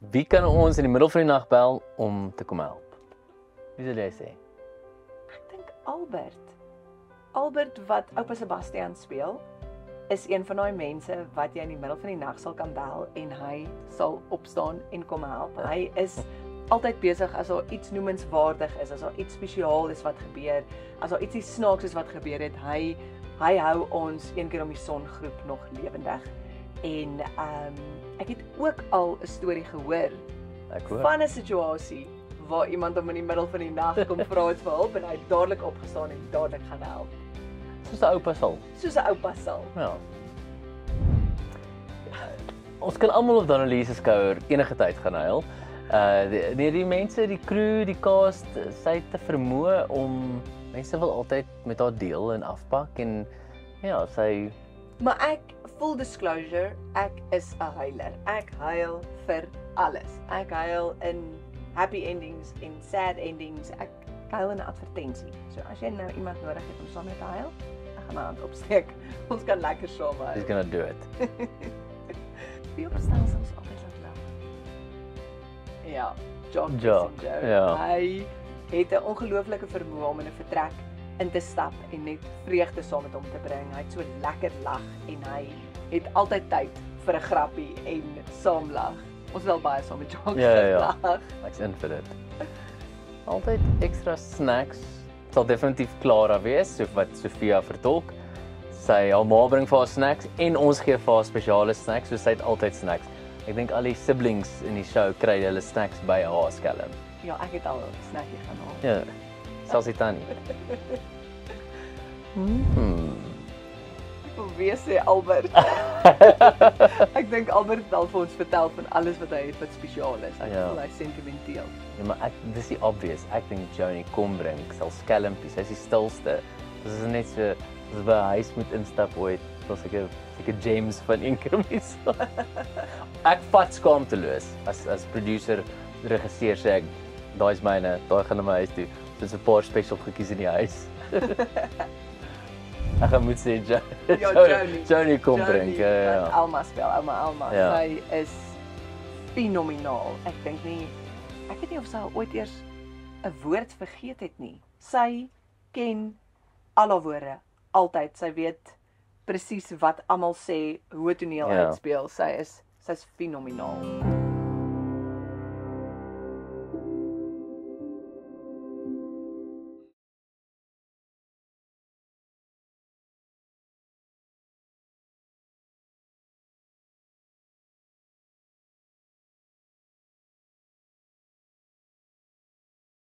Wie kan ons in die middel van die nag bel om te kom help? Wie sal jy sê? Ek dink Albert. Albert wat oupa Sebastian speel, is een van daai mense wat jy in die middel van die nag sal kan bel en hy sal opstaan en kom help. Hy is altyd besig as daar iets noemenswaardig is, as daar iets spesiaal is wat gebeur, as daar ietsie snaaks is wat gebeur het, hy hou ons een keer om die son groep nog lewendig. En ek het ook al 'n storie gehoor van 'n situasie waar iemand hom in die middel van die nag kom vra het vir hulp en hy het dadelik opgestaan en dadelik gaan help. Soos 'n oupa sal. Soos 'n oupa sal. Ja. Ons kan almal op Donnelly se skouer enige tyd gaan huil. Die mense, die crew, die cast, sy het te vermoë om mense wil altyd met haar deel en afpak en ja, sy Maar ek, full disclosure, ek is 'n huiler. Ek huil vir alles. Ek huil in happy endings en sad endings. Ek huil in 'n advertensie. So as jy nou iemand nodig het om saam met te huil, ek gaan my hand opsteek. Ons kan lekker saam huil. is gonna do it. Wie opstel soms altyd laat lag. Ja, Jock. Ja. Hy het 'n ongelooflike vermoë om in 'n vertrek in te stap en net vreugde saam met hom te bring. Hy het so lekker lag en hy het altyd tyd vir 'n grappie en saam lag. Ons wil baie saam met Jock Ja. lag. Ek's in vir dit. Altyd extra snacks. Sal definitief Clara wees, so wat Sofia vertolk. Sy haar ma bring vir haar snacks en ons gee vir haar spesiale snacks, so sy het altyd snacks. Ek dink al die siblings in die show kry hulle snacks by haar skelm. Ja, ek het al 'n snackie gaan haal. Ja. Selfs die tannie. Wie sê Albert? Ek dink Albert het al vir ons vertel van alles wat hy het wat spesiaal is. Ek voel hy sentimenteel. Ja, maar dis die obvious. Ek dink Joni kom bring sal skelmpies. Hy's die stilste. Dis is net so as by 'n huis moet instap ooit. Was ek 'n James van Inkermies. Ek vat skaamteloos as producer, regisseur sê ek daai's myne, daai gaan na my huis toe. Dis 'n paar special goedjies in die huis. Ek moet sê Joni kom bring. Ja. Alma speel, Alma. Ja. Sy is fenomenaal. Ek dink nie ek weet nie of sy al ooit eers 'n woord vergeet het nie. Sy ken al haar woorde altyd. Sy weet presies wat almal sê, hoe 'n toneel uitspeel. Sy's fenomenaal.